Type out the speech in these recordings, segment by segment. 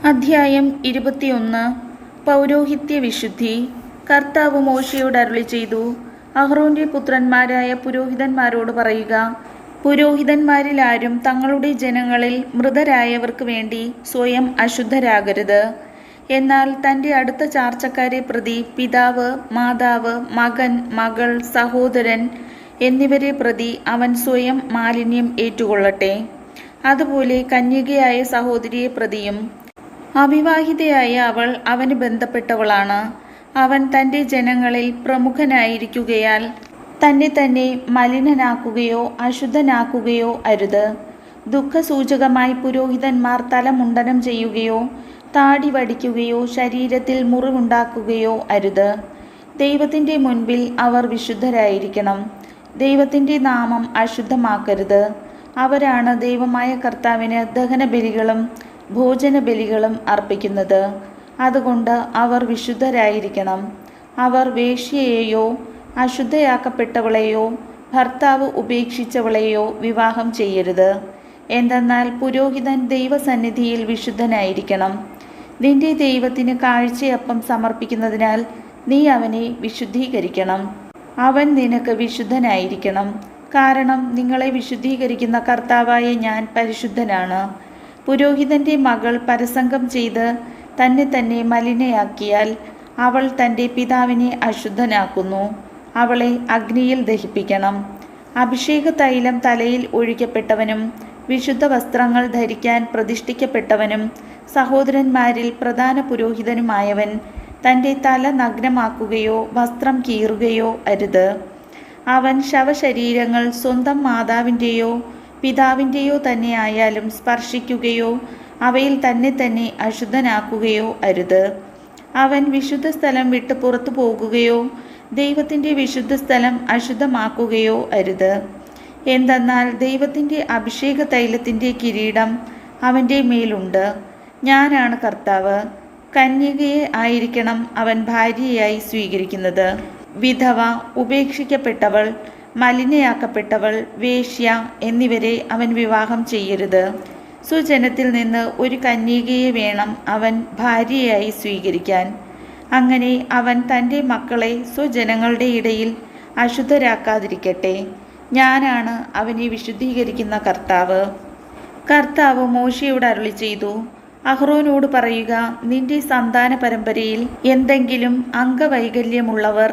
അധ്യായം 21. പൗരോഹിത്യ വിശുദ്ധി. കർത്താവ് മോശെയോട് അരുളിച്ചെയ്തു, അഹ്റോന്റെ പുത്രന്മാരായ പുരോഹിതന്മാരോട് പറയുക, പുരോഹിതന്മാരിൽ ആരും തങ്ങളുടെ ജനങ്ങളിൽ മൃതരായവർക്ക് വേണ്ടി സ്വയം അശുദ്ധരാകരുത്. എന്നാൽ തൻ്റെ അടുത്ത ചാർച്ചക്കാരെ പ്രതി പിതാവ്, മാതാവ്, മകൻ, മകൾ, സഹോദരൻ എന്നിവരെ പ്രതി അവൻ സ്വയം മാലിന്യം ഏറ്റുകൊള്ളട്ടെ. അതുപോലെ കന്യകയായ സഹോദരിയെ പ്രതിയും. അവിവാഹിതയായ അവൾ അവന് ബന്ധപ്പെട്ടവളാണ്. അവൻ തൻ്റെ ജനങ്ങളിൽ പ്രമുഖനായിരിക്കുകയാൽ തന്നെ മലിനനാക്കുകയോ അശുദ്ധനാക്കുകയോ അരുത്. ദുഃഖസൂചകമായി പുരോഹിതന്മാർ തലമുണ്ടനം ചെയ്യുകയോ താടി വടിക്കുകയോ ശരീരത്തിൽ മുറിവുണ്ടാക്കുകയോ അരുത്. ദൈവത്തിൻ്റെ മുൻപിൽ അവർ വിശുദ്ധരായിരിക്കണം. ദൈവത്തിൻ്റെ നാമം അശുദ്ധമാക്കരുത്. അവരാണ് ദൈവമായ കർത്താവിന് ദഹനബലികളും ഭോജനബലികളും അർപ്പിക്കുന്നത്. അതുകൊണ്ട് അവർ വിശുദ്ധരായിരിക്കണം. അവർ വേശ്യയെയോ അശുദ്ധയാക്കപ്പെട്ടവളെയോ ഭർത്താവ് ഉപേക്ഷിച്ചവളെയോ വിവാഹം ചെയ്യരുത്. എന്തെന്നാൽ പുരോഹിതൻ ദൈവസന്നിധിയിൽ വിശുദ്ധനായിരിക്കണം. നിന്റെ ദൈവത്തിന് കാഴ്ചയപ്പം സമർപ്പിക്കുന്നതിനാൽ നീ അവനെ വിശുദ്ധീകരിക്കണം. അവൻ നിനക്ക് വിശുദ്ധനായിരിക്കണം. കാരണം നിങ്ങളെ വിശുദ്ധീകരിക്കുന്ന കർത്താവായ ഞാൻ പരിശുദ്ധനാണ്. പുരോഹിതൻ്റെ മകൾ പരസംഗം ചെയ്ത് തന്നെ മലിനയാക്കിയാൽ അവൾ തൻ്റെ പിതാവിനെ അശുദ്ധനാക്കുന്നു. അവളെ അഗ്നിയിൽ ദഹിപ്പിക്കണം. അഭിഷേക തൈലം തലയിൽ ഒഴിക്കപ്പെട്ടവനും വിശുദ്ധ വസ്ത്രങ്ങൾ ധരിക്കാൻ പ്രതിഷ്ഠിക്കപ്പെട്ടവനും സഹോദരന്മാരിൽ പ്രധാന പുരോഹിതനുമായവൻ തൻ്റെ തല നഗ്നമാക്കുകയോ വസ്ത്രം കീറുകയോ അരുത്. അവൻ ശവശരീരങ്ങൾ സ്വന്തം മാതാവിൻ്റെയോ പിതാവിൻ്റെയോ തന്നെ ആയാലും സ്പർശിക്കുകയോ അവയിൽ തന്നെ അശുദ്ധനാക്കുകയോ അരുത്. അവൻ വിശുദ്ധ സ്ഥലം വിട്ട് പുറത്തു പോകുകയോ ദൈവത്തിൻ്റെ വിശുദ്ധ സ്ഥലം അശുദ്ധമാക്കുകയോ അരുത്. എന്തെന്നാൽ ദൈവത്തിൻ്റെ അഭിഷേക തൈലത്തിൻ്റെ കിരീടം അവൻ്റെ മേലുണ്ട്. ഞാനാണ് കർത്താവ്. കന്യകയെ ആയിരിക്കണം അവൻ ഭാര്യയായി സ്വീകരിക്കുന്നത്. വിധവ, ഉപേക്ഷിക്കപ്പെട്ടവൾ, മലിനയാക്കപ്പെട്ടവൾ, വേശ്യ എന്നിവരെ അവൻ വിവാഹം ചെയ്യരുത്. സ്വജനത്തിൽ നിന്ന് ഒരു കന്യകയെ വേണം അവൻ ഭാര്യയായി സ്വീകരിക്കാൻ. അങ്ങനെ അവൻ തൻ്റെ മക്കളെ സ്വജനങ്ങളുടെ ഇടയിൽ അശുദ്ധരാക്കാതിരിക്കട്ടെ. ഞാനാണ് അവനെ വിശുദ്ധീകരിക്കുന്ന കർത്താവ്. കർത്താവ് മോശെയോട് അരുളിച്ചെയ്തു, അഹ്റോനോട് പറയുക, നിന്റെ സന്താന പരമ്പരയിൽ എന്തെങ്കിലും അംഗവൈകല്യമുള്ളവർ,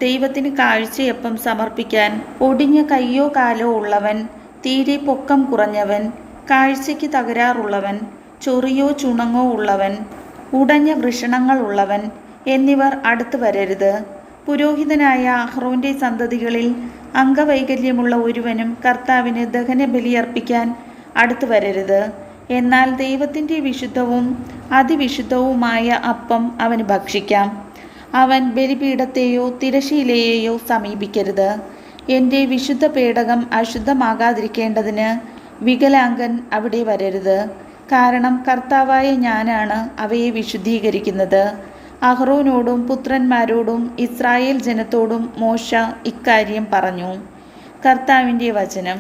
ദൈവത്തിന് കാഴ്ചയപ്പം സമർപ്പിക്കാൻ ഒടിഞ്ഞ കയ്യോ കാലോ ഉള്ളവൻ, തീരെ പൊക്കം കുറഞ്ഞവൻ, കാഴ്ചയ്ക്ക് തകരാറുള്ളവൻ, ചൊറിയോ ചുണങ്ങോ ഉള്ളവൻ, ഉടഞ്ഞ വൃഷണങ്ങൾ ഉള്ളവൻ എന്നിവർ അടുത്തു വരരുത്. പുരോഹിതനായ അഹ്റോന്റെ സന്തതികളിൽ അംഗവൈകല്യമുള്ള ഒരുവനും കർത്താവിന് ദഹനബലിയർപ്പിക്കാൻ അടുത്തു വരരുത്. എന്നാൽ ദൈവത്തിൻ്റെ വിശുദ്ധവും അതിവിശുദ്ധവുമായ അപ്പം അവന് ഭക്ഷിക്കാം. അവൻ ബലിപീഠത്തെയോ തിരശീലയെയോ സമീപിക്കരുത്. എൻ്റെ വിശുദ്ധ പേടകം അശുദ്ധമാകാതിരിക്കേണ്ടതിന് വികലാംഗൻ അവിടെ വരരുത്. കാരണം കർത്താവായ ഞാനാണ് അവയെ വിശുദ്ധീകരിക്കുന്നത്. അഹ്റോനോടും പുത്രന്മാരോടും ഇസ്രായേൽ ജനത്തോടും മോശ ഇക്കാര്യം പറഞ്ഞു. കർത്താവിൻ്റെ വചനം.